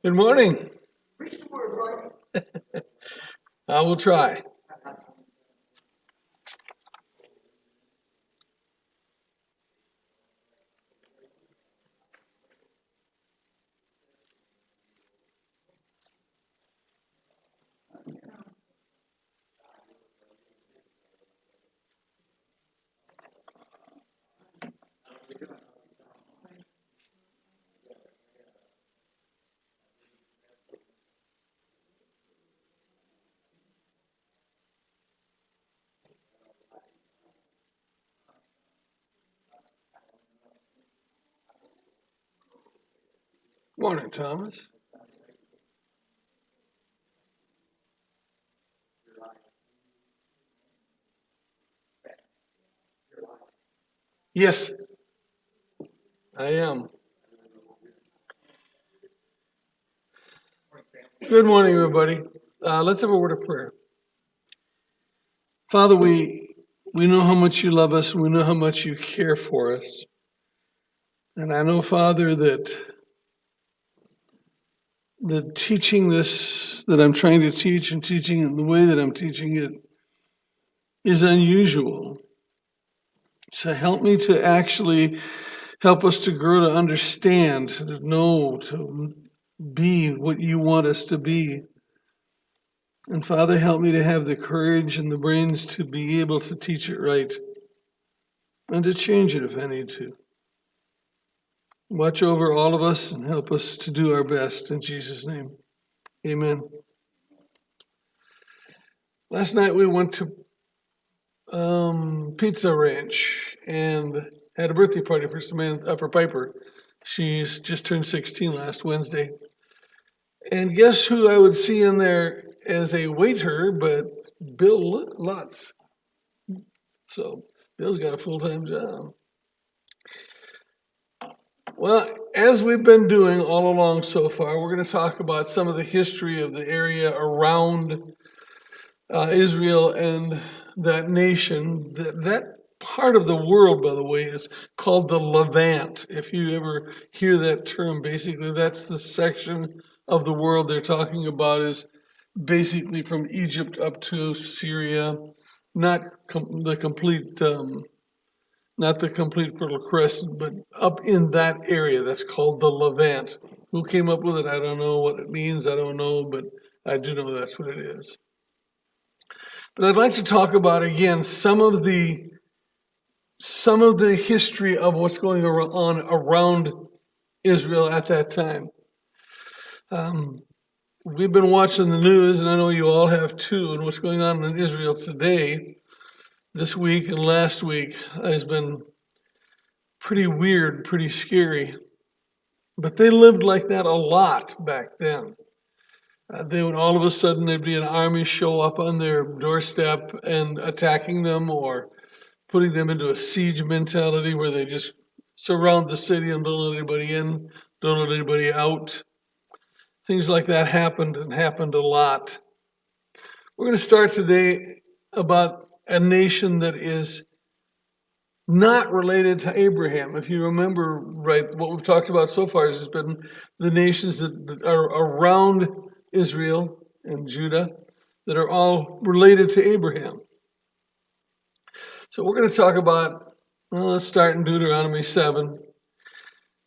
Good morning. I will try. Morning, Thomas. Yes, I am. Good morning, everybody. Let's have a word of prayer. Father, we know how much you love us. We know how much you care for us. And I know, Father, that the teaching this that I'm trying to teach and teaching it the way that I'm teaching it is unusual. So help me to actually help us to grow to understand, to know, to be what you want us to be. And Father, help me to have the courage and the brains to be able to teach it right and to change it if I need to. Watch over all of us and help us to do our best in Jesus' name. Amen. Last night we went to Pizza Ranch and had a birthday party for for Piper. She's just turned 16 last Wednesday. And guess who I would see in there as a waiter, but Bill Lutz. So Bill's got a full-time job. Well, as we've been doing all along so far, we're going to talk about some of the history of the area around Israel and that nation. That part of the world, by the way, is called the Levant. If you ever hear that term, basically that's the section of the world they're talking about is basically from Egypt up to Syria, not the complete Fertile Crescent, but up in that area. That's called the Levant. Who came up with it? I don't know what it means. I don't know, but I do know that's what it is. But I'd like to talk about again some of the history of what's going on around Israel at that time. We've been watching the news, and I know you all have too, and what's going on in Israel today, this week and last week, has been pretty weird, pretty scary. But they lived like that a lot back then. They would all of a sudden, there'd be an army show up on their doorstep and attacking them or putting them into a siege mentality where they just surround the city and don't let anybody in, don't let anybody out. Things like that happened a lot. We're going to start today about a nation that is not related to Abraham. If you remember right, what we've talked about so far has been the nations that are around Israel and Judah that are all related to Abraham. So we're going to talk about, let's start in Deuteronomy 7.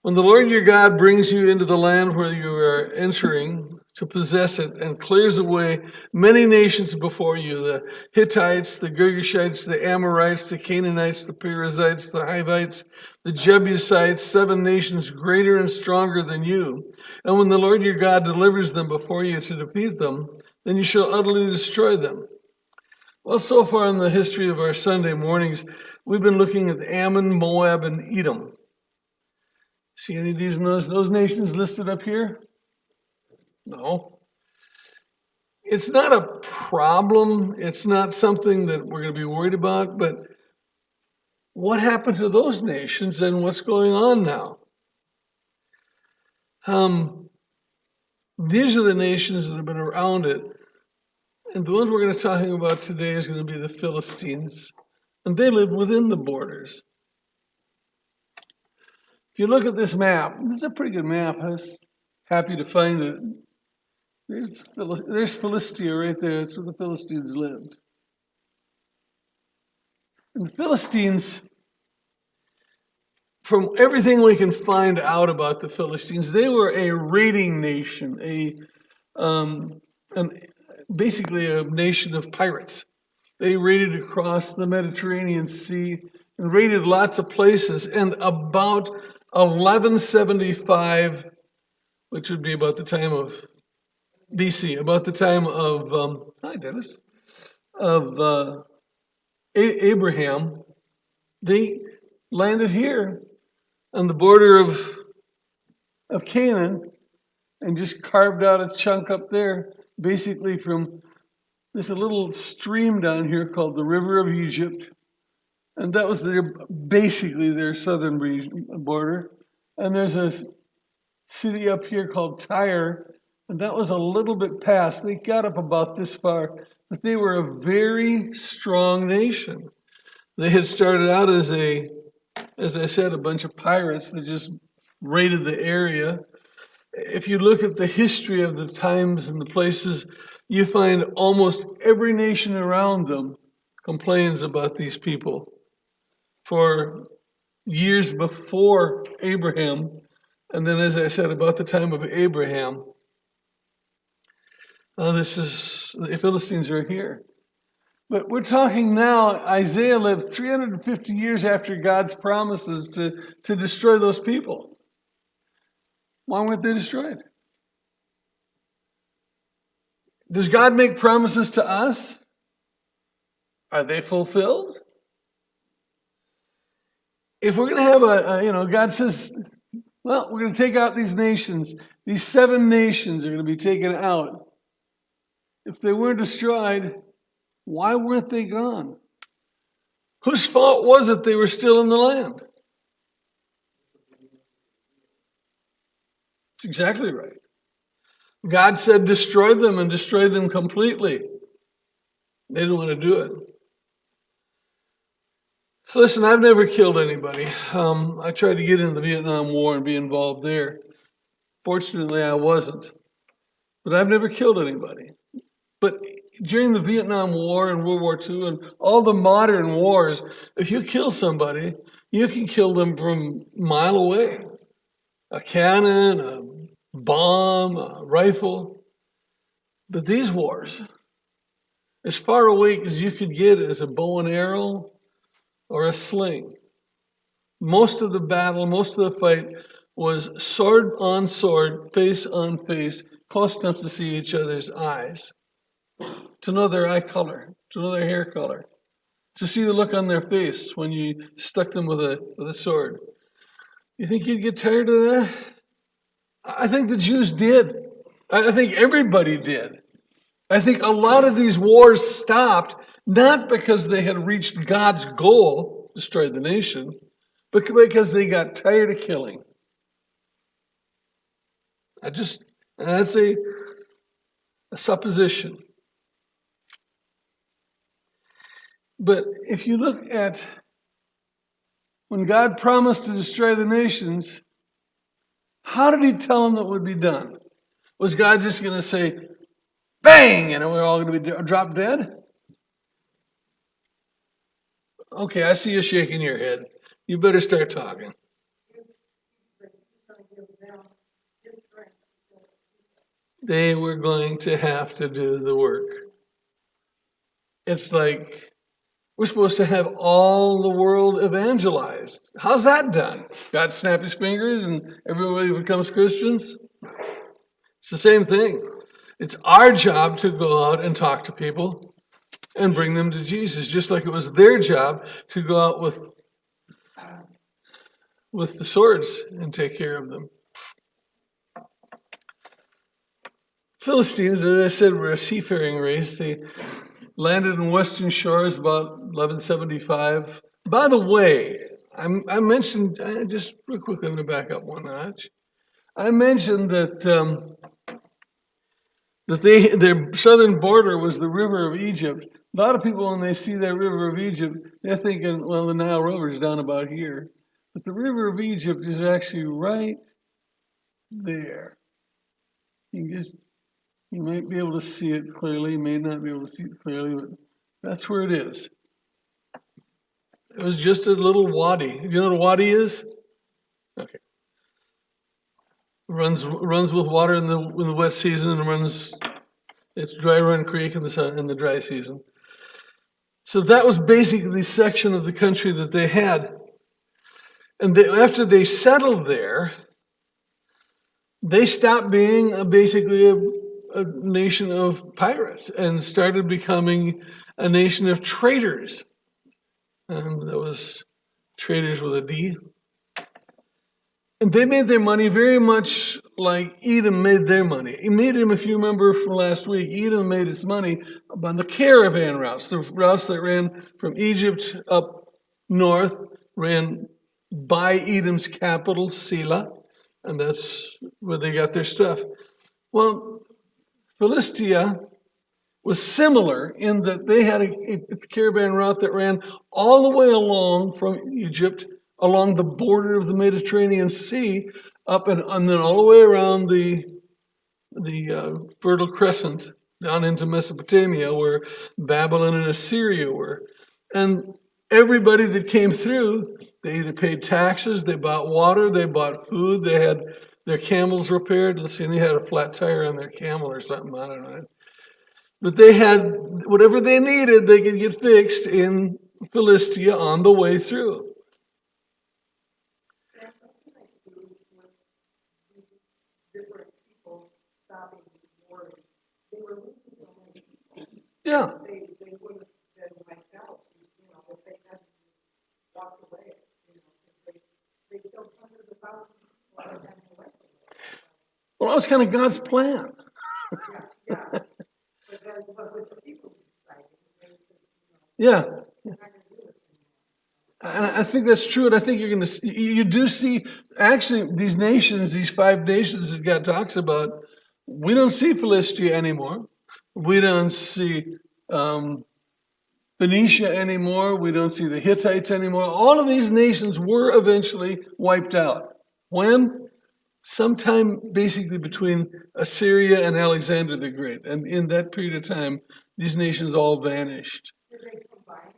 When the Lord your God brings you into the land where you are entering to possess it and clears away many nations before you, the Hittites, the Girgashites, the Amorites, the Canaanites, the Perizzites, the Hivites, the Jebusites, 7 nations greater and stronger than you. And when the Lord your God delivers them before you to defeat them, then you shall utterly destroy them. Well, so far in the history of our Sunday mornings, we've been looking at Ammon, Moab, and Edom. See any of those nations listed up here? No. It's not a problem. It's not something that we're going to be worried about, but what happened to those nations and what's going on now? These are the nations that have been around it. And the ones we're going to talk about today is going to be the Philistines. And they live within the borders. If you look at this map, this is a pretty good map. happy to find it. There's Philistia right there. That's where the Philistines lived. And the Philistines, from everything we can find out about the Philistines, they were a raiding nation, basically a nation of pirates. They raided across the Mediterranean Sea and raided lots of places. And about 1175, which would be about the time of BC, about the time of, hi Dennis, of Abraham, they landed here on the border of Canaan and just carved out a chunk up there, basically from there's a little stream down here called the River of Egypt, and that was basically their southern border. And there's a city up here called Tyre, and that was a little bit past. They got up about this far, but they were a very strong nation. They had started out as I said, a bunch of pirates that just raided the area. If you look at the history of the times and the places, you find almost every nation around them complains about these people. For years before Abraham, and then as I said, about the time of Abraham, the Philistines are here. But we're talking now, Isaiah lived 350 years after God's promises to destroy those people. Why weren't they destroyed? Does God make promises to us? Are they fulfilled? If we're going to have God says, well, we're going to take out these nations. These 7 nations are going to be taken out. If they weren't destroyed, why weren't they gone? Whose fault was it they were still in the land? That's exactly right. God said, destroy them and destroy them completely. They didn't want to do it. Listen, I've never killed anybody. I tried to get into the Vietnam War and be involved there. Fortunately, I wasn't. But I've never killed anybody. But during the Vietnam War and World War II and all the modern wars, if you kill somebody, you can kill them from a mile away. A cannon, a bomb, a rifle. But these wars, as far away as you could get as a bow and arrow or a sling, most of the battle, most of the fight was sword on sword, face on face, close enough to see each other's eyes, to know their eye color, to know their hair color, to see the look on their face when you stuck them with a sword. You think you'd get tired of that? I think the Jews did. I think everybody did. I think a lot of these wars stopped not because they had reached God's goal, destroy the nation, but because they got tired of killing. That's a supposition. But if you look at when God promised to destroy the nations, how did he tell them that would be done? Was God just going to say, bang, and we're all going to be drop dead? Okay, I see you shaking your head. You better start talking. They were going to have to do the work. It's like we're supposed to have all the world evangelized. How's that done? God snap his fingers and everybody becomes Christians? It's the same thing. It's our job to go out and talk to people and bring them to Jesus, just like it was their job to go out with the swords and take care of them. Philistines, as I said, were a seafaring race. They landed in western shores about 1175. By the way, I mentioned, just real quickly, I'm going to back up one notch. I mentioned that their southern border was the River of Egypt. A lot of people, when they see that River of Egypt, they're thinking, well, the Nile River is down about here. But the River of Egypt is actually right there. You might be able to see it clearly, you may not be able to see it clearly, but that's where it is. It was just a little wadi. You know what a wadi is? Okay. Runs with water in the wet season and it's dry run creek in the dry season. So that was basically the section of the country that they had. And after they settled there, they stopped being basically a nation of pirates and started becoming a nation of traders. And that was traders with a D. And they made their money very much like Edom made their money. Edom, if you remember from last week, Edom made its money on the caravan routes, the routes that ran from Egypt up north, ran by Edom's capital, Selah, and that's where they got their stuff. Well, Philistia was similar in that they had a caravan route that ran all the way along from Egypt, along the border of the Mediterranean Sea, up and then all the way around the Fertile Crescent, down into Mesopotamia, where Babylon and Assyria were. And everybody that came through, they either paid taxes, they bought water, they bought food, they had their camels repaired. Let's see, they had a flat tire on their camel or something, I don't know. But they had whatever they needed, they could get fixed in Philistia on the way through. Yeah. They would have been wiped out, if they hadn't walked away, they killed hundreds of thousands of people. Well, that was kind of God's plan. Yeah. But with the people yeah. I think that's true, and I think you do see, actually, these nations, these 5 nations that God talks about, we don't see Philistia anymore. We don't see Phoenicia anymore. We don't see the Hittites anymore. All of these nations were eventually wiped out. When? Sometime basically between Assyria and Alexander the Great. And in that period of time, these nations all vanished. Did they combine?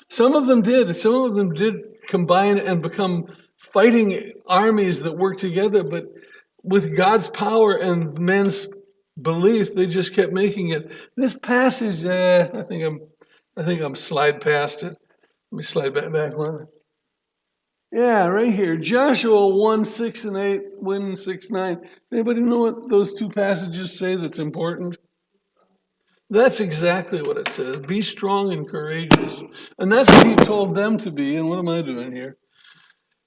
Some of them did. Some of them did combine and become fighting armies that worked together. But with God's power and men's belief, they just kept making it. This passage, I think I'm slide past it. Let me slide back one. Yeah, right here. Joshua 1, 6 and 8, 1, 6, 9. Anybody know what those 2 passages say that's important? That's exactly what it says. Be strong and courageous. And that's what he told them to be. And what am I doing here?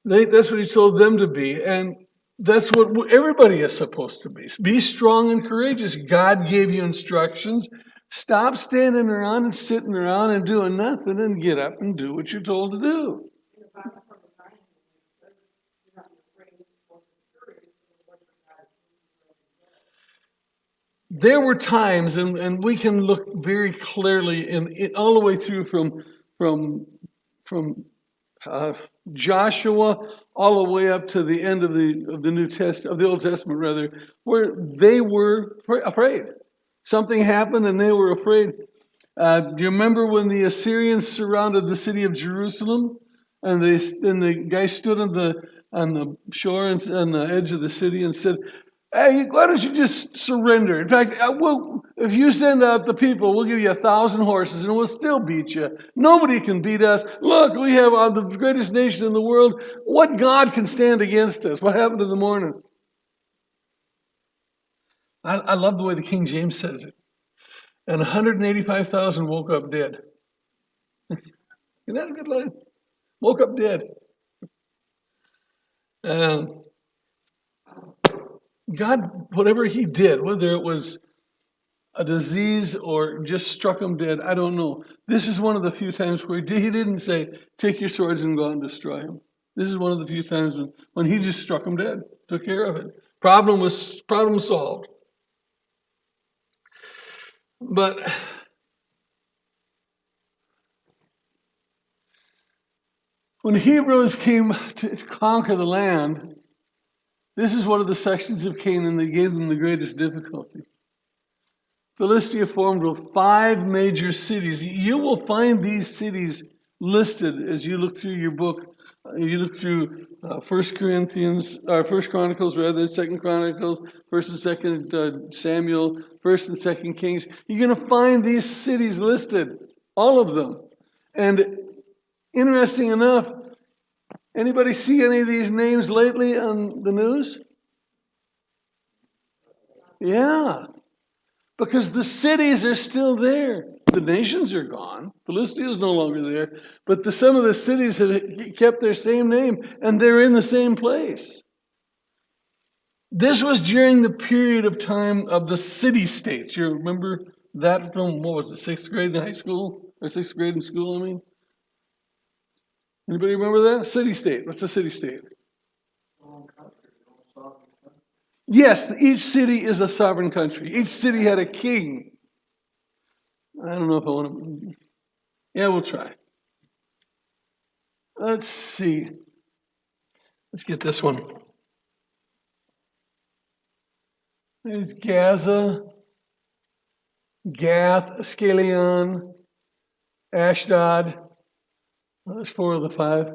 That's what he told them to be. And that's what everybody is supposed to be. Be strong and courageous. God gave you instructions. Stop standing around and sitting around and doing nothing and get up and do what you're told to do. There were times, and we can look very clearly all the way through from Joshua all the way up to the end of the New Testament, of the Old Testament rather, where they were afraid. Something happened and they were afraid. Do you remember when the Assyrians surrounded the city of Jerusalem, and the guy stood on the shore and on the edge of the city and said, "Hey, why don't you just surrender? In fact, if you send out the people, we'll give you 1,000 horses and we'll still beat you. Nobody can beat us. Look, we have the greatest nation in the world. What God can stand against us?" What happened in the morning? I love the way the King James says it. And 185,000 woke up dead. Isn't that a good line? Woke up dead. God, whatever he did, whether it was a disease or just struck them dead, I don't know. This is one of the few times where he didn't say, "Take your swords and go out and destroy him." This is one of the few times when he just struck them dead, took care of it. Problem solved. But when Hebrews came to conquer the land, This is one of the sections of Canaan that gave them the greatest difficulty. Philistia formed with 5 major cities. You will find these cities listed as you look through your book. You look through 1 Chronicles, rather, 2 Chronicles, 1 and 2 Samuel, 1 and 2 Kings. You're going to find these cities listed, all of them. And interesting enough, anybody see any of these names lately on the news? Yeah, because the cities are still there. The nations are gone. Philistia is no longer there. But some of the cities have kept their same name, and they're in the same place. This was during the period of time of the city-states. You remember that from, what was it, 6th grade in high school? Or 6th grade in school, I mean? Anybody remember that? City-state. What's a city-state? Yes, each city is a sovereign country. Each city had a king. I don't know if I want to... Yeah, we'll try. Let's see. Let's get this one. There's Gaza, Gath, Ascalon, Ashdod. Well, there's 4 of the 5.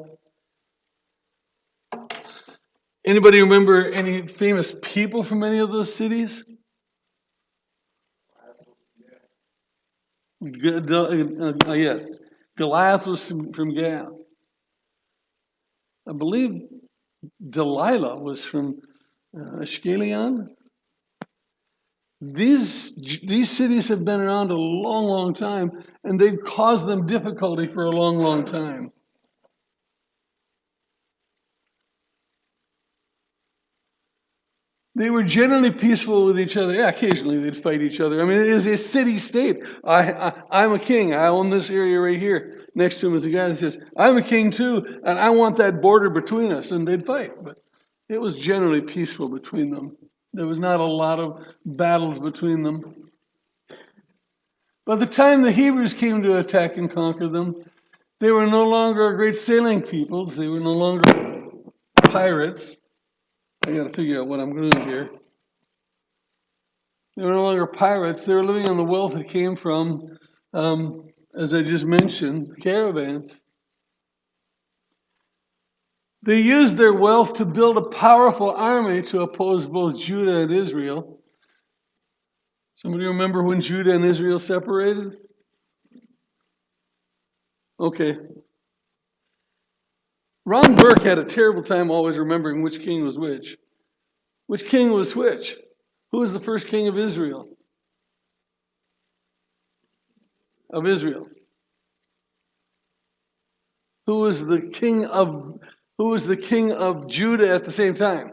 Anybody remember any famous people from any of those cities? Yes, Goliath was from Gath. I believe Delilah was from Ascalon. These cities have been around a long, long time, and they've caused them difficulty for a long, long time. They were generally peaceful with each other. Yeah, occasionally they'd fight each other. I mean, it is a city-state. I'm a king. I own this area right here. Next to him is a guy that says, I'm a king too, and I want that border between us. And they'd fight. But it was generally peaceful between them. There was not a lot of battles between them. By the time the Hebrews came to attack and conquer them, they were no longer a great sailing peoples. They were no longer pirates. I got to figure out what I'm doing here. They were no longer pirates. They were living on the wealth that came from, as I just mentioned, caravans. They used their wealth to build a powerful army to oppose both Judah and Israel. Somebody remember when Judah and Israel separated? Okay. Ron Burke had a terrible time always remembering which king was which. Which king was which? Who was the first king of Israel? Of Israel. Who was the king of Judah at the same time?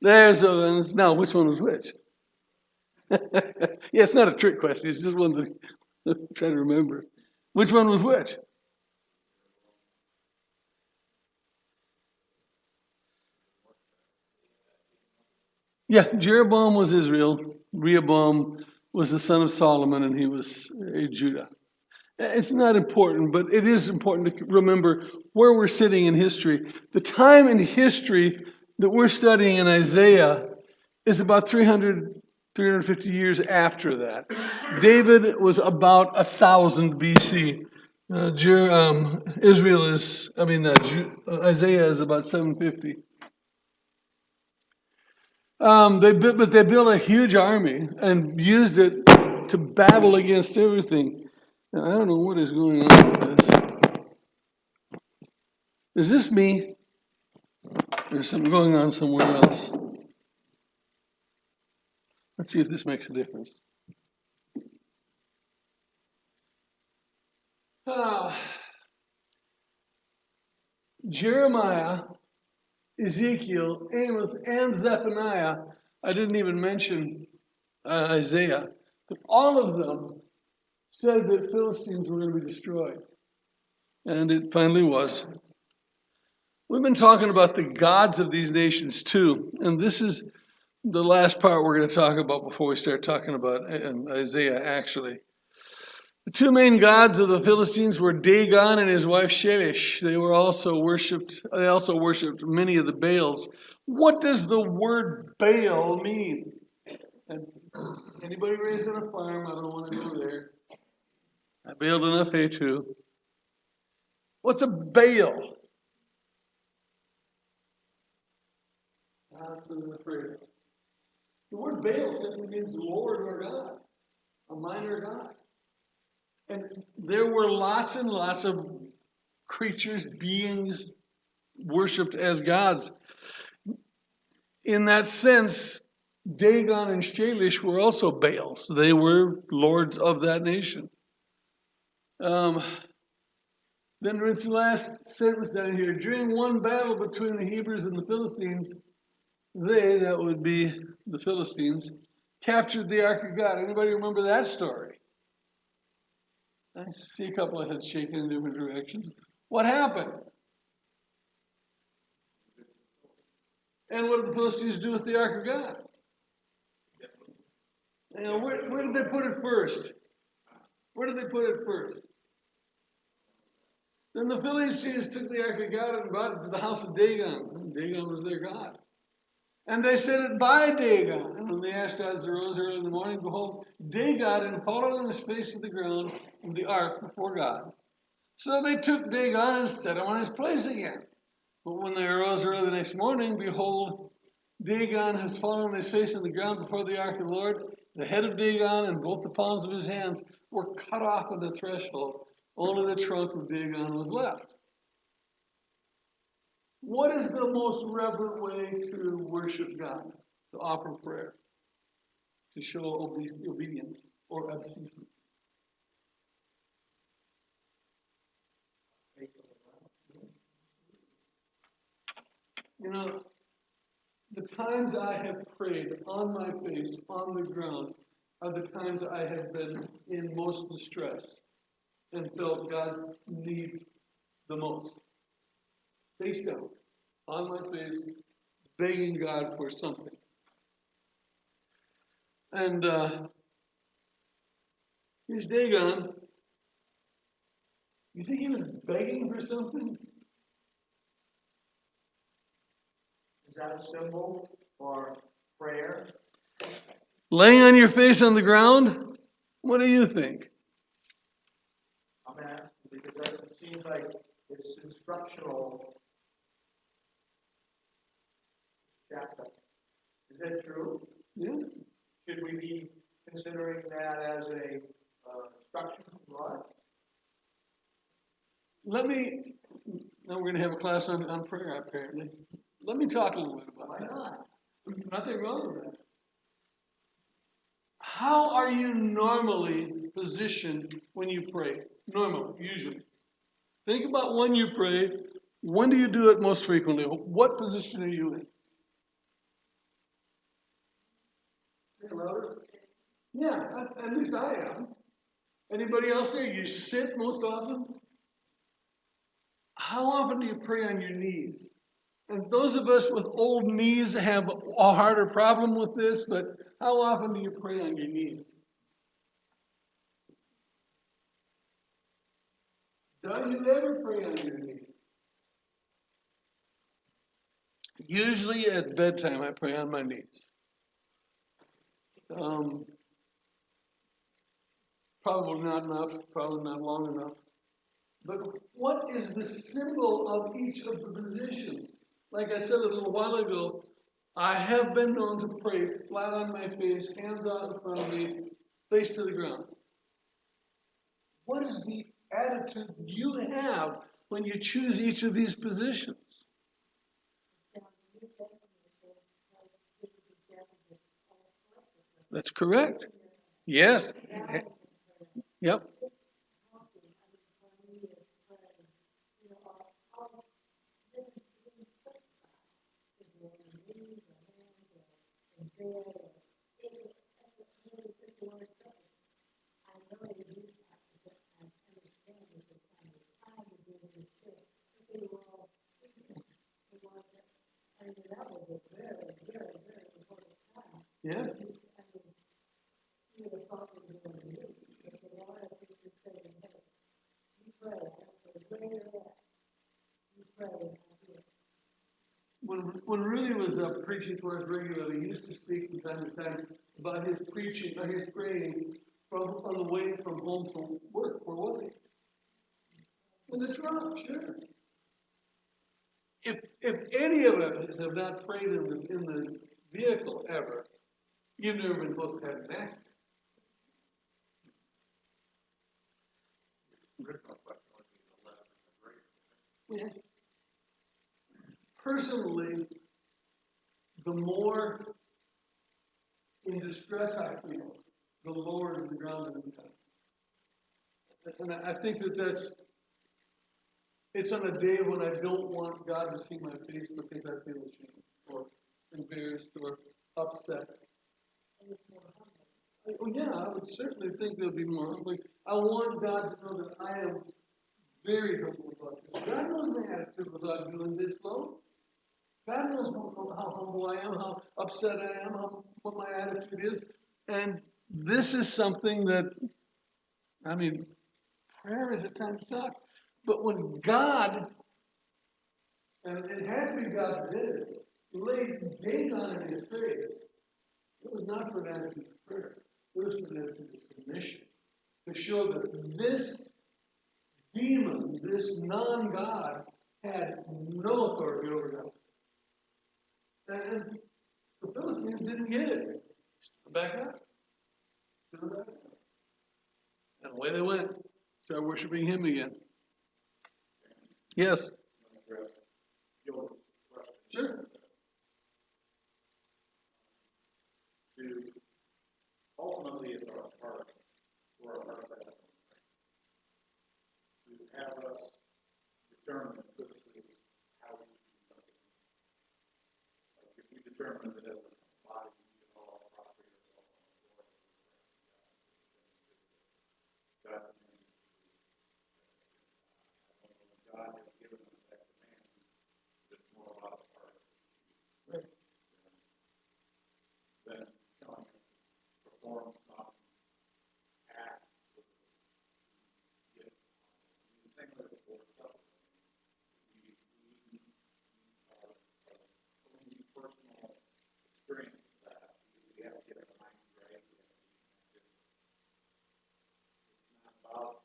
There's now which one was which? Yeah, it's not a trick question. It's just one to try to remember. Which one was which? Yeah, Jeroboam was Israel. Rehoboam was the son of Solomon, and he was Judah. It's not important, but it is important to remember where we're sitting in history. The time in history that we're studying in Isaiah is about 350 years after that. David was about 1000 BC. Isaiah is about 750. They built a huge army and used it to battle against everything. Now, I don't know what is going on with this. Is this me? There's something going on somewhere else. Let's see if this makes a difference. Jeremiah, Ezekiel, Amos, and Zephaniah, I didn't even mention Isaiah, but all of them said that Philistines were going to be destroyed. And it finally was. We've been talking about the gods of these nations too, and this is the last part we're going to talk about before we start talking about Isaiah actually. The two main gods of the Philistines were Dagon and his wife Shelish. They also worshipped many of the Baals. What does the word Baal mean? And anybody raised on a farm? I don't want to go there. I baled enough hay too. What's a Baal? That's what I'm afraid of. The word Baal simply means Lord or God, a minor god. And there were lots and lots of creatures, beings, worshipped as gods. In that sense, Dagon and Shalish were also Baals. They were lords of that nation. Then it's the last sentence down here. During one battle between the Hebrews and the Philistines, they, that would be the Philistines, captured the Ark of God. Anybody remember that story? I see a couple of heads shaking in different directions. What happened? And what did the Philistines do with the Ark of God? You know, where did they put it first? Where did they put it first? Then the Philistines took the Ark of God and brought it to the house of Dagon. Dagon was their god. And they set it by Dagon. And when the Ashdodites arose early in the morning, behold, Dagon had fallen on his face to the ground of the ark before God. So they took Dagon and set him on his place again. But when they arose early the next morning, behold, Dagon has fallen on his face in the ground before the ark of the Lord. The head of Dagon and both the palms of his hands were cut off at the threshold. Only the trunk of Dagon was left. What is the most reverent way to worship God? To offer prayer. To show obedience or obeisance. You know, the times I have prayed on my face, on the ground, are the times I have been in most distress and felt God's need the most. Face down, on my face, begging God for something. And here's Dagon. You think he was begging for something? Is that a symbol for prayer? Laying on your face on the ground? What do you think? I'm asking because it seems like it's instructional. Chapter. Is that true? Yeah. Should we be considering that as a instruction from God? Now we're going to have a class on prayer, apparently. Let me talk a little bit about Why that. not? Nothing wrong with that. How are you normally positioned when you pray? Normally, usually. Think about when you pray. When do you do it most frequently? What position are you in? Yeah, at least I am. Anybody else there? You sit most often? How often do you pray on your knees? And those of us with old knees have a harder problem with this, but how often do you pray on your knees? Don't you ever pray on your knees? Usually at bedtime I pray on my knees. Probably not enough, probably not long enough. But what is the symbol of each of the positions? Like I said a little while ago, I have been known to pray flat on my face, hands out in front of me, face to the ground. What is the attitude you have when you choose each of these positions? That's correct. Yes. Yep. Yeah. When Rudy was preaching for us regularly, he used to speak from time to time about his preaching, or his praying on the way from home from work. Where was he? In the truck, sure. If any of us have not prayed in the vehicle ever, you've never been supposed to have an accident. Yeah. Personally, the more in distress I feel, the lower to the ground I become. And I think it's on a day when I don't want God to see my face because I feel ashamed or embarrassed or upset. Oh yeah, I would certainly think there'll be more humbling. I want God to know that I am very humble about this. God knows my attitude without doing this, though. God knows how humble I am, how upset I am, what my attitude is. And this is something that, prayer is a time to talk. But when God, and it had to be God that did it, laid Dagon in his face, it was not for an attitude of prayer. It was for an attitude of submission. To show that this demon, this non-God, had no authority over God. And the Philistines didn't get it. Stood back up. Stood back up. And away they went. Started worshiping him again. Yes. Sure. Ultimately, it's our heart, where our heart's at. To have us determine that this is how we do something. Like if we determine that as a body, we can all properly God God has given us that command. It's more about the heart. Right. Than telling us to perform some act so that we get the same way for itself. We are own personal experience with that. We have to get our mind right. It's not about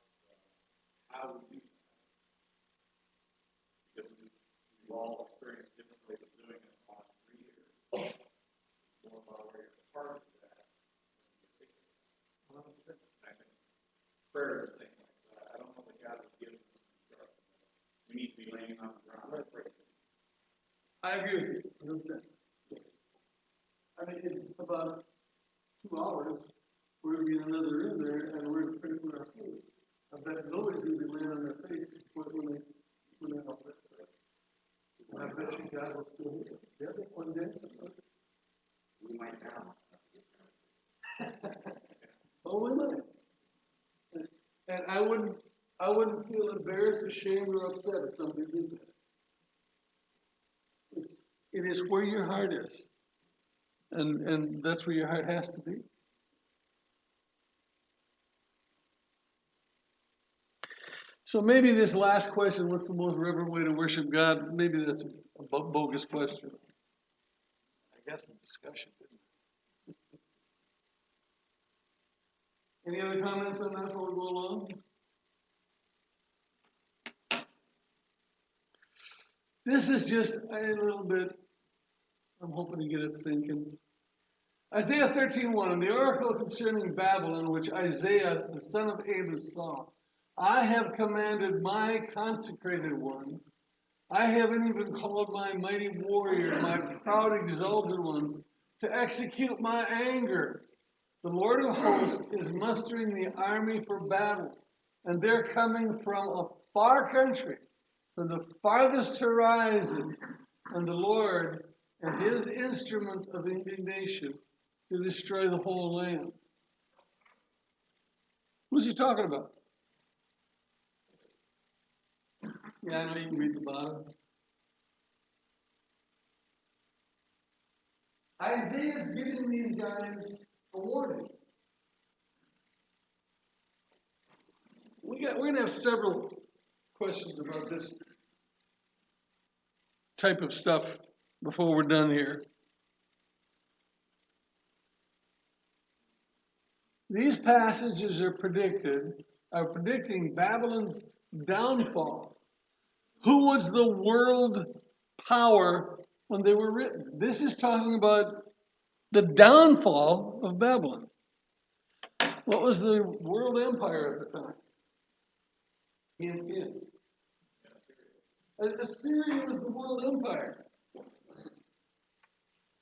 how we do that. Because we've all experienced different ways of doing it in the last 3 years. It's more about where you're part of that than particular. I think prayer is the same way. So I don't know that God has given us instruction. We need to be laying on the ground and praying. I agree with you. 100%. Yes. In about 2 hours, we're going to be in another room there, and we're going to pray for our food. I bet nobody's going to be laying on their face when they help it. And I bet you God will still hear it. Yeah, one day, somebody. We might now. Oh, we might. And I wouldn't feel embarrassed, ashamed, or upset if somebody did that. It is where your heart is. And that's where your heart has to be. So maybe this last question, what's the most reverent way to worship God? Maybe that's a bogus question. I got some discussion. Any other comments on that before we go along? This is just a little bit, I'm hoping to get us thinking. Isaiah 13:1, and the oracle concerning Babylon, which Isaiah, the son of Amos, saw. I have commanded my consecrated ones. I haven't even called my mighty warrior, my proud exalted ones, to execute my anger. The Lord of hosts is mustering the army for battle, and they're coming from a far country, from the farthest horizons, and the Lord and his instrument of indignation to destroy the whole land. Who's he talking about? Yeah, I know you can read the bottom. Isaiah's giving these guys a warning. We're going to have several questions about this type of stuff before we're done here. These passages are predicting Babylon's downfall. Who was the world power when they were written? This is talking about the downfall of Babylon. What was the world empire at the time? Assyria was the world empire.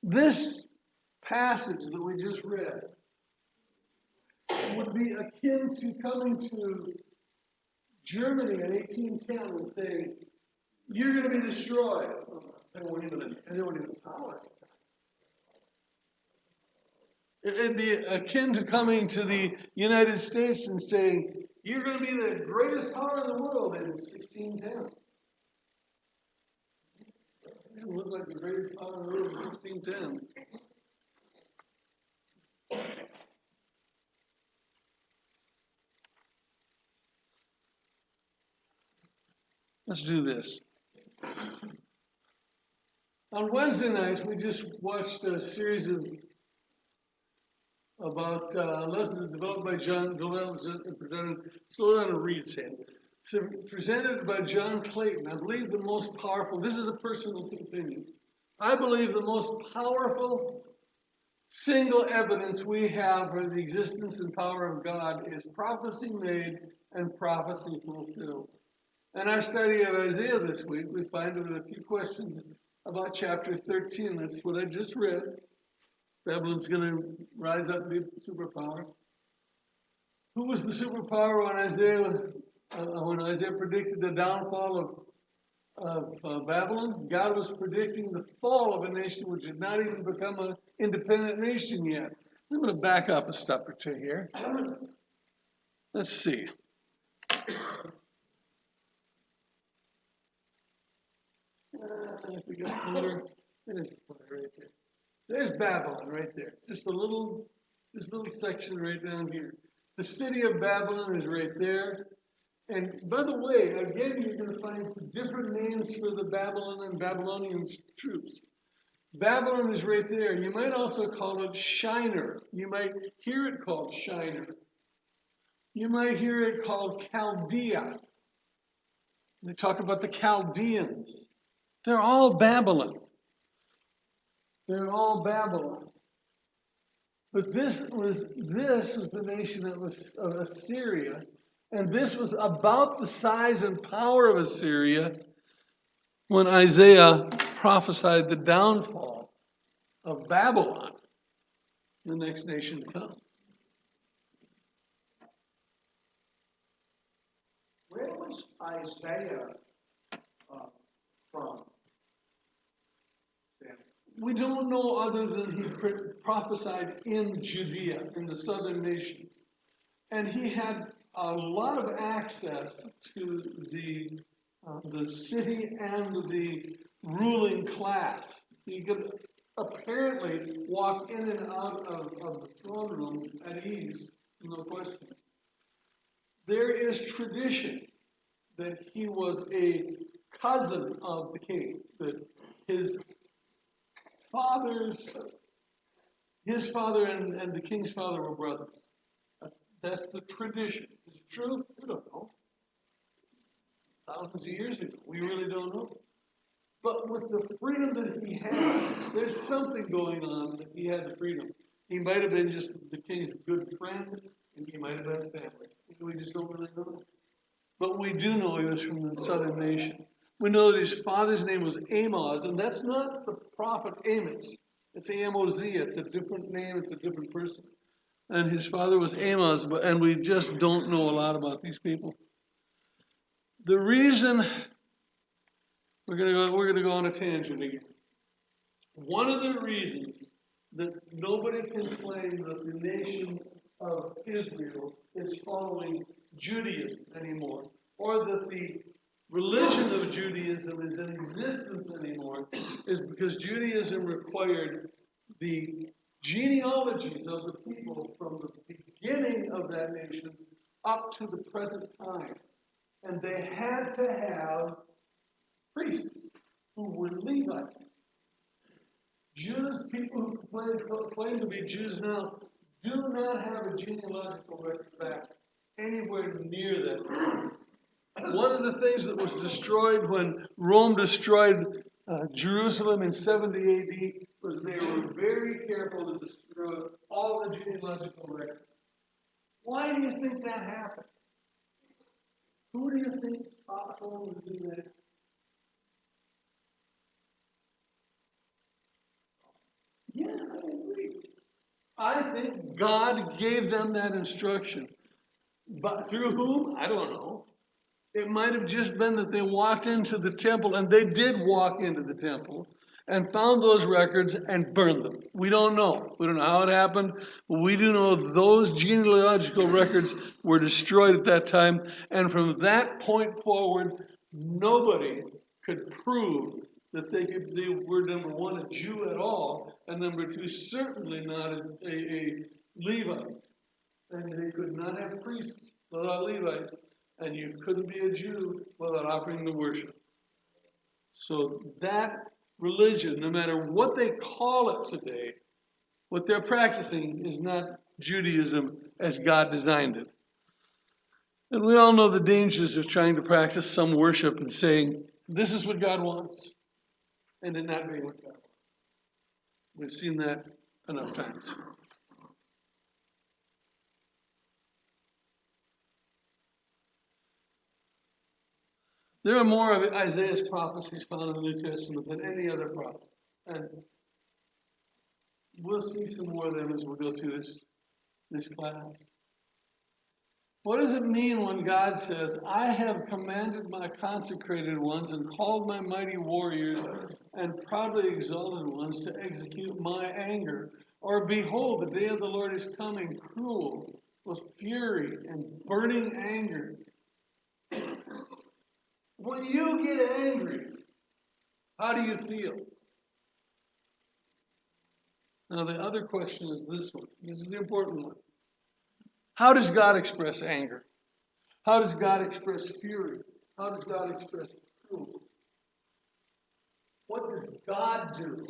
This passage that we just read would be akin to coming to Germany in 1810 and saying, you're going to be destroyed. They weren't even power. It'd be akin to coming to the United States and saying, you're going to be the greatest power in the world in 1610. It looked like the greatest power in the world in 1610. Let's do this. On Wednesday nights, we just watched a series about lessons developed by John, slow down and read, Sam. So presented by John Clayton. I believe the most powerful, this is a personal opinion, I believe the most powerful single evidence we have for the existence and power of God is prophecy made and prophecy fulfilled. In our study of Isaiah this week, we find there were a few questions about chapter 13. That's what I just read. Babylon's going to rise up and be a superpower. Who was the superpower when Isaiah predicted the downfall of Babylon? God was predicting the fall of a nation which had not even become an independent nation yet. I'm going to back up a step or two here. Let's see. If we got pointer, there's right there. There's Babylon right there. Just this little section right down here. The city of Babylon is right there. And by the way, again, you're going to find different names for the Babylonian troops. Babylon is right there. You might also call it Shinar. You might hear it called Shinar. You might hear it called Chaldea. They talk about the Chaldeans. They're all Babylon. They're all Babylon. But this was the nation that was of Assyria, and this was about the size and power of Assyria when Isaiah prophesied the downfall of Babylon, the next nation to come. Where was Isaiah from? We don't know other than he prophesied in Judea, in the southern nation. And he had a lot of access to the city and the ruling class. He could apparently walk in and out of the throne room at ease, no question. There is tradition that he was a cousin of the king, that his father and the king's father were brothers. That's the tradition. Is it true? We don't know. Thousands of years ago, we really don't know. But with the freedom that he had, there's something going on that he had the freedom. He might have been just the king's good friend, and he might have been family. We just don't really know. But we do know he was from the southern nation. We know that his father's name was Amos, and that's not the prophet Amos. It's Amos-Z. It's a different name. It's a different person. And his father was Amos, and we just don't know a lot about these people. The reason we're going to go on a tangent again. One of the reasons that nobody can claim that the nation of Israel is following Judaism anymore, or that the religion of Judaism is in existence anymore, is because Judaism required the genealogies of the people from the beginning of that nation up to the present time. And they had to have priests. who were Levites. Jews, people who claim to be Jews now, do not have a genealogical record back anywhere near that. One of the things that was destroyed when Rome destroyed Jerusalem in 70 AD was they were very careful to destroy all the genealogical records. Why do you think that happened? Who do you think stopped Rome to do that? Yeah, I agree. I think God gave them that instruction. But through whom? I don't know. It might have just been that they walked into the temple, and they did walk into the temple, and found those records and burned them. We don't know. We don't know how it happened. But we do know those genealogical records were destroyed at that time, and from that point forward, nobody could prove that they were, number one, a Jew at all, and number two, certainly not a Levite. And they could not have priests without Levites, and you couldn't be a Jew without offering the worship. So that religion, no matter what they call it today, what they're practicing is not Judaism as God designed it. And we all know the dangers of trying to practice some worship and saying, this is what God wants, and it not being what God wants. We've seen that enough times. There are more of Isaiah's prophecies found in the New Testament than any other prophet. And we'll see some more of them as we go through this class. What does it mean when God says, I have commanded my consecrated ones and called my mighty warriors and proudly exalted ones to execute my anger? Or behold, the day of the Lord is coming, cruel, with fury and burning anger. When you get angry, how do you feel? Now, the other question is this one. This is the important one. How does God express anger? How does God express fury? How does God express cruelty? What does God do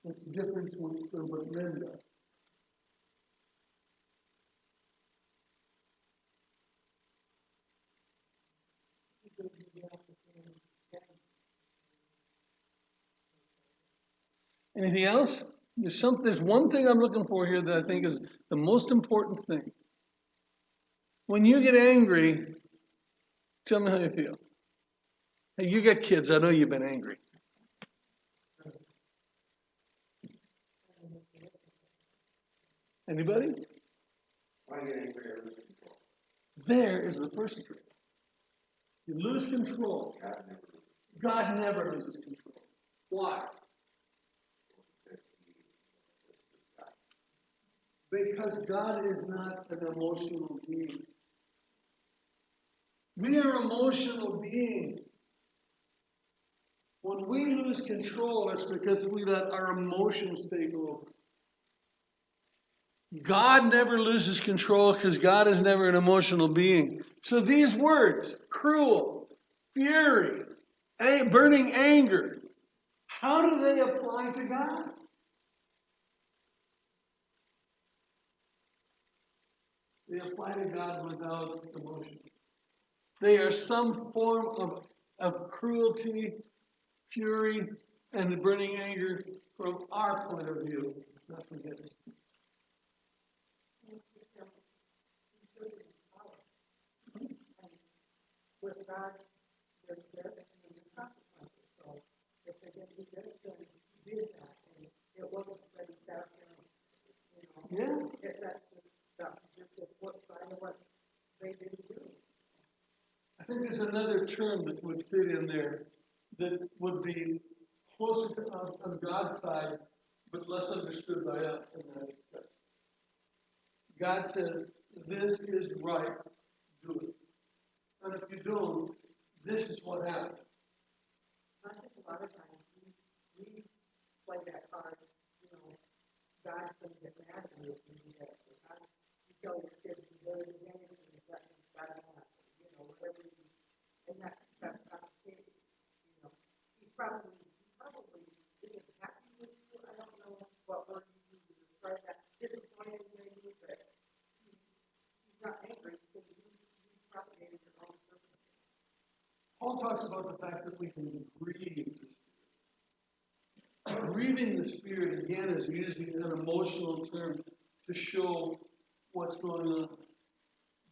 that's different from what men do? Anything else? There's one thing I'm looking for here that I think is the most important thing. When you get angry, tell me how you feel. Hey, you got kids. I know you've been angry. Anybody? When I get angry, I lose control. There is the first trick. You lose control. God never loses control. Why? Because God is not an emotional being. We are emotional beings. When we lose control, it's because we let our emotions take over. God never loses control because God is never an emotional being. So these words, cruel, fury, burning anger, how do they apply to God? They apply to God without emotion. They are some form of cruelty, fury, and burning anger from our point of view, not from His. With God, there's consequences. So if they're going to be this, then he did that. And it wasn't that he sat there, Yeah. that's just the flip side of what they didn't do. I think there's another term that would fit in there that would be closer to on God's side, but less understood by us. And that is God says, this is right, do it. And if you don't, this is what happens. I think a lot of times we play that card, God's going to get mad at you if you do that. You tell your kids to go to the game and that God wants, whatever you do. And that's not the case. He's probably got angry because you propagated your own person. Paul talks about the fact that we can grieve the Spirit. Grieving the Spirit, again, is using an emotional term to show what's going on.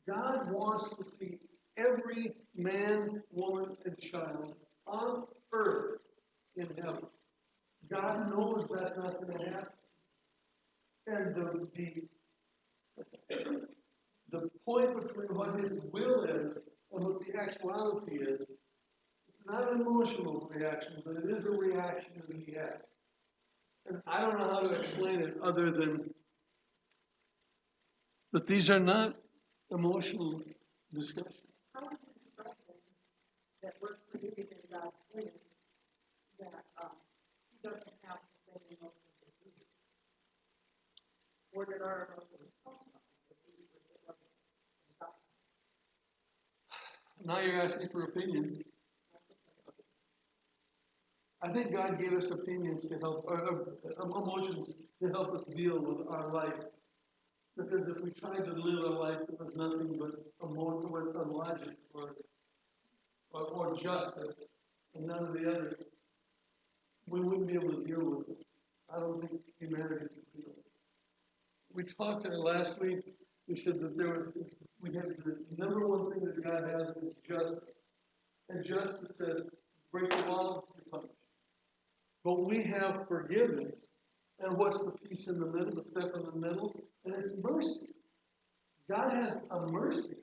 God wants to see every man, woman, and child on earth in heaven. God knows that's not going to happen. And the point between what his will is and what the actuality is, it's not an emotional reaction, but it is a reaction that he has. And I don't know how to explain it other than that these are not emotional discussions. How is it expressing that we're created in God's image that he doesn't have the same emotions as we do? Where did our emotions come from? If we were to look at God? Now you're asking for opinion. I think God gave us opinions to help, emotions to help us deal with our life. Because if we tried to live a life that was nothing but emotion, with logic or justice, and none of the others, we wouldn't be able to deal with it. I don't think humanity can do it. We talked last week. We said that we have the number one thing that God has is justice, and justice says break the law, you're punished. But we have forgiveness, and what's the piece in the middle, the step in the middle? And it's mercy. God has a mercy,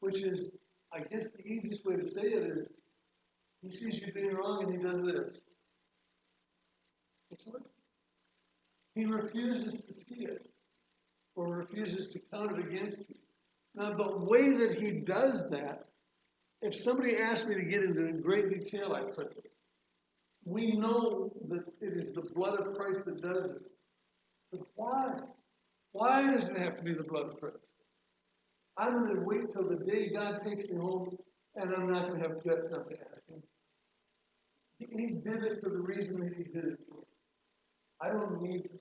which is, I guess the easiest way to say it is, he sees you being wrong and he does this. That's what? He refuses to see it or refuses to count it against you. Now, the way that he does that, if somebody asked me to get into great detail, I couldn't. We know that it is the blood of Christ that does it. But why? Why does it have to be the blood of Christ? I'm going to wait till the day God takes me home, and I'm not going to have guts enough to ask him. He did it for the reason that he did it for. I don't need to.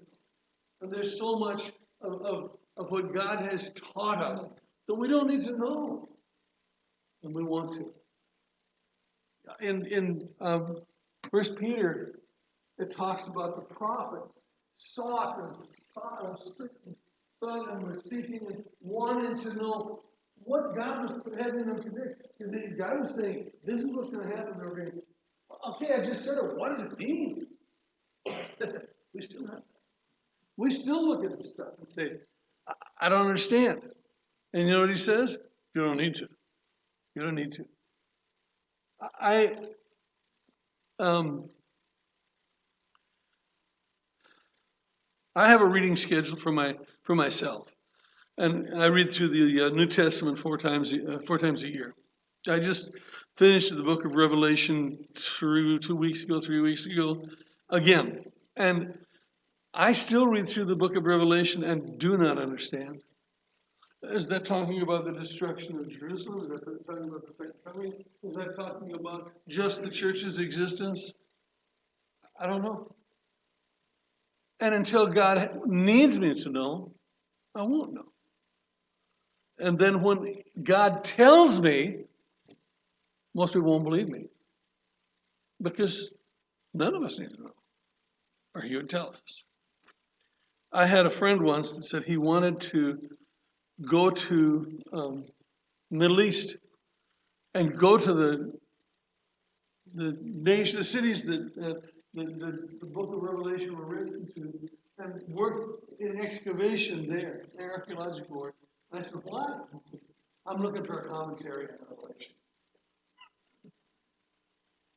And there's so much of what God has taught us that we don't need to know. And we want to. In 1 Peter, it talks about the prophets sought and were seeking and wanting to know what God was having them to do. God was saying, this is what's going to happen. They're going, okay, I just said it. What does it mean? We still have that. We still look at this stuff and say, I don't understand. And you know what he says? You don't need to. You don't need to. I have a reading schedule for myself, and I read through the New Testament four times a year. I just finished the book of Revelation 3 weeks ago, again, and I still read through the book of Revelation and do not understand. Is that talking about the destruction of Jerusalem? Is that talking about the second coming? Is that talking about just the church's existence? I don't know. And until God needs me to know, I won't know. And then when God tells me, most people won't believe me. Because none of us need to know. Or he would tell us. I had a friend once that said he wanted to go to Middle East and go to the nation, the cities that the book of Revelation were written to, and work in excavation there, archaeological work. And I said, why? He said, I'm looking for a commentary on Revelation.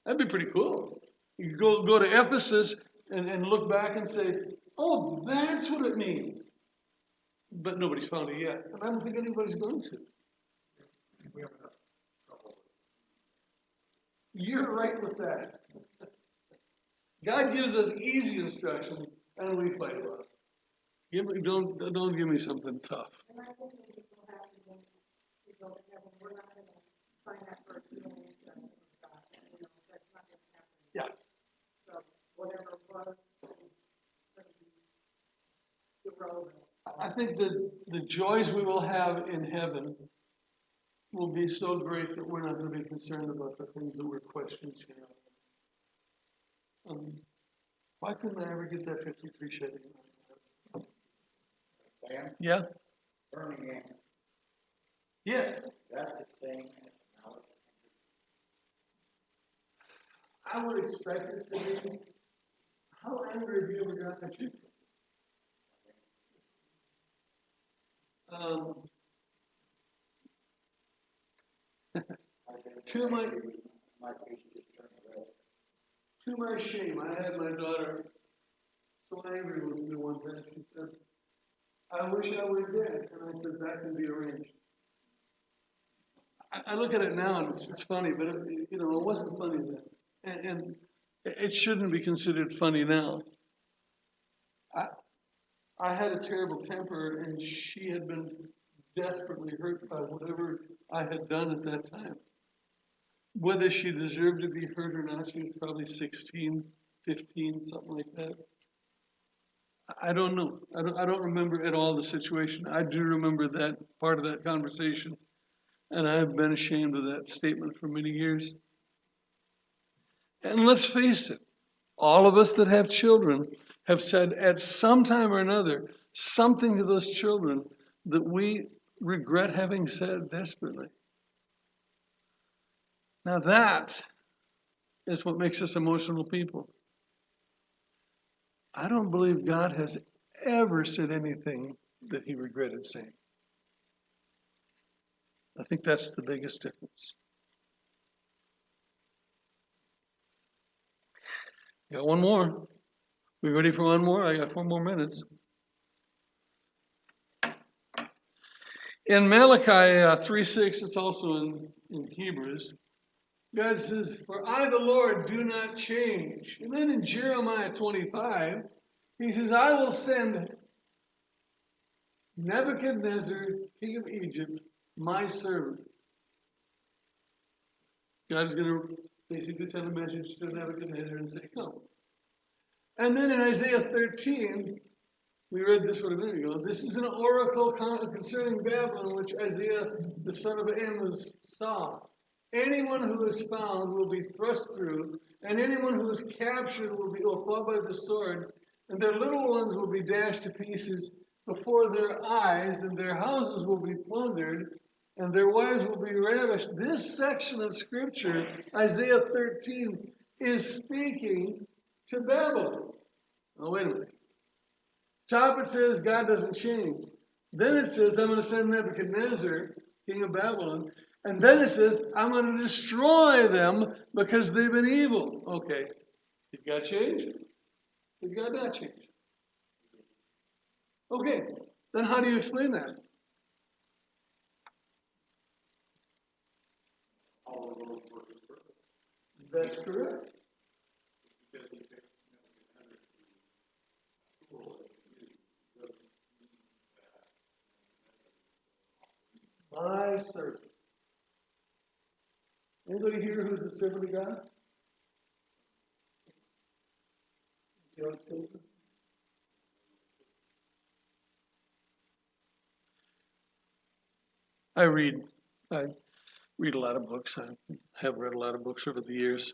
That'd be pretty cool. You go to Ephesus and look back and say, oh, that's what it means. But nobody's found it yet. And I don't think anybody's going to. We have enough trouble. You're right with that. God gives us easy instructions, and we fight about it. Don't give me something tough. And I think when people have to go to heaven, we're not going to find that for a feeling that God, that's not going to happen. Yeah. So whatever was, going to be irrelevant. I think that the joys we will have in heaven will be so great that we're not going to be concerned about the things that we're questioning here. Why couldn't I ever get that 53 Chevy? Sam, Yeah? Birmingham, Yes. that's the same as Malice. I would expect it to be. How angry have you ever gotten at you? To my to my shame, I had my daughter so angry with me one time. She said, "I wish I were dead," and I said, "That can be arranged." I look at it now and it's funny, but it wasn't funny then, and it shouldn't be considered funny now. I had a terrible temper, and she had been desperately hurt by whatever I had done at that time. Whether she deserved to be hurt or not, she was probably 16, 15, something like that. I don't know. I don't remember at all the situation. I do remember that part of that conversation, and I've been ashamed of that statement for many years. And let's face it, all of us that have children have said at some time or another something to those children that we regret having said desperately. Now that is what makes us emotional people. I don't believe God has ever said anything that he regretted saying. I think that's the biggest difference. Got one more. We ready for one more? I got 4 more minutes. In Malachi 3:6, it's also in Hebrews, God says, "For I, the Lord, do not change." And then in Jeremiah 25, he says, "I will send Nebuchadnezzar, king of Egypt, my servant." God's going to basically send a message to Nebuchadnezzar and say, "Come." And then in Isaiah 13, we read this one a minute ago. This is an oracle concerning Babylon, which Isaiah, the son of Amos, saw. Anyone who is found will be thrust through, and anyone who is captured will fall by the sword, and their little ones will be dashed to pieces before their eyes, and their houses will be plundered, and their wives will be ravished. This section of Scripture, Isaiah 13, is speaking to Babylon. Oh, wait a minute. Top it says God doesn't change. Then it says, I'm going to send Nebuchadnezzar, king of Babylon. And then it says, I'm going to destroy them because they've been evil. Okay. Did God change? Did God not change? Okay. Then how do you explain that? All of those were his purpose. That's correct. Because he picked Nebuchadnezzar to rule as he did, doesn't mean that My servant. Anybody here who's a servant of God? Young children? I read a lot of books. I have read a lot of books over the years.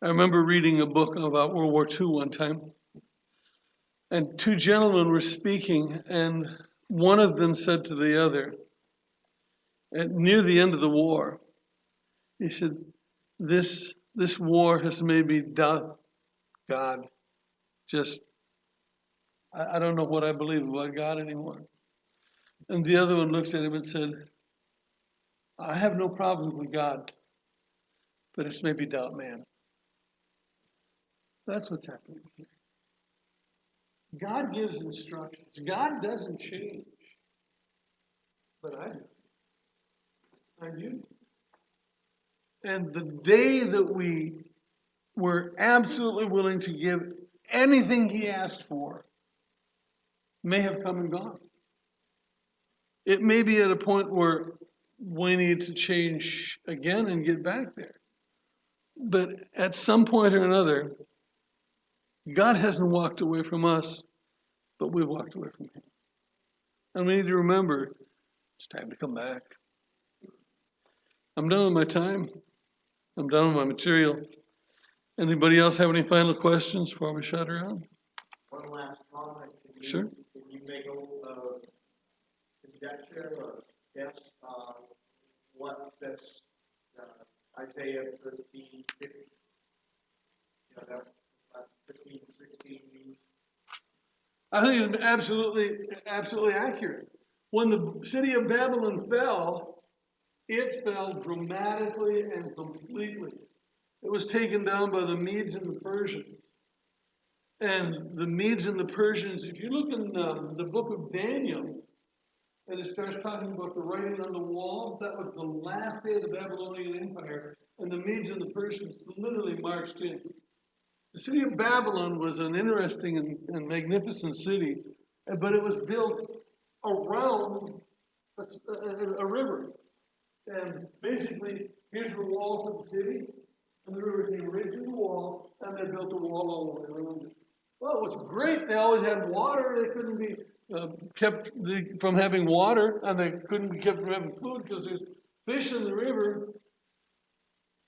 I remember reading a book about World War II one time. And 2 gentlemen were speaking, and one of them said to the other, near the end of the war, he said, this war has made me doubt God. I don't know what I believe about God anymore. And the other one looked at him and said, I have no problem with God, but it's made me doubt man. That's what's happening here. God gives instructions. God doesn't change. But I do. I do. And the day that we were absolutely willing to give anything he asked for may have come and gone. It may be at a point where we need to change again and get back there. But at some point or another, God hasn't walked away from us, but we've walked away from him. And we need to remember, it's time to come back. I'm done with my time. I'm done with my material. Anybody else have any final questions before we shut her down? One last comment. Sure. Can you make a conjecture or guess what this Isaiah 13, 50, that 15, 16 means? I think it's absolutely accurate. When the city of Babylon fell, it fell dramatically and completely. It was taken down by the Medes and the Persians. And the Medes and the Persians, if you look in the book of Daniel, and it starts talking about the writing on the wall, that was the last day of the Babylonian Empire, and the Medes and the Persians literally marched in. The city of Babylon was an interesting and magnificent city, but it was built around a river. And basically, here's the wall for the city, and the river came right through the wall, and they built a wall all the way around it. Well, it was great. They always had water. They couldn't be kept from having water, and they couldn't be kept from having food because there's fish in the river.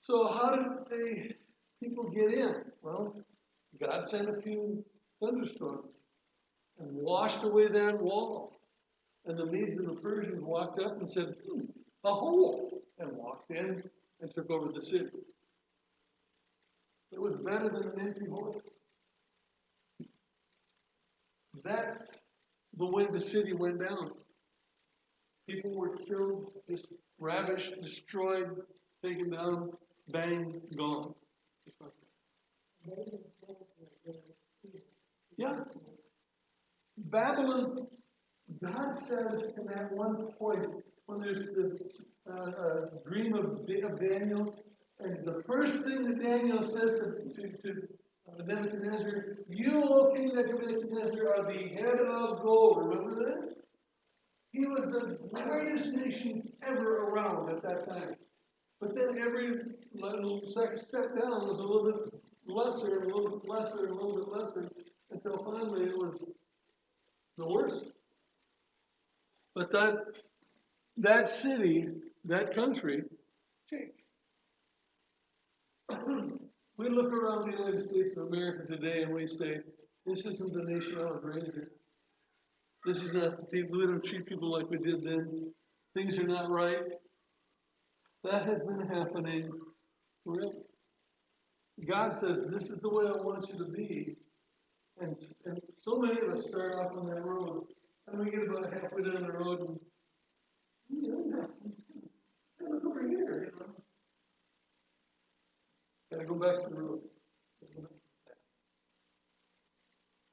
So how did people get in? Well, God sent a few thunderstorms and washed away that wall. And the Medes and the Persians walked up and said, a hole, and walked in and took over the city. It was better than an empty horse. That's the way the city went down. People were killed, just ravished, destroyed, taken down, bang, gone. Just like that. Yeah. Babylon, God says in that one point, when there's the dream of Daniel, and the first thing that Daniel says to Nebuchadnezzar, you, O King Nebuchadnezzar, are the head of gold. Remember that? He was the greatest nation ever around at that time. But then every little step down was a little bit lesser, and a little bit lesser, and a little bit lesser, until finally it was the worst. But that city, that country, changed. We look around the United States of America today and we say, this isn't the nation I was raised in. This is not the people. We don't treat people like we did then. Things are not right. That has been happening forever. God says, this is the way I want you to be. And so many of us start off on that road, and we get about halfway down the road, and look over here, Gotta go back to the road.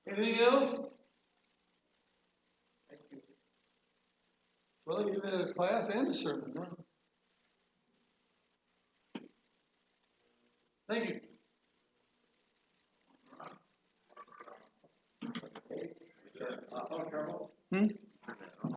Anything else? Thank you. Well, you had a class and a sermon, huh? Thank you. Oh, Carol? Hmm?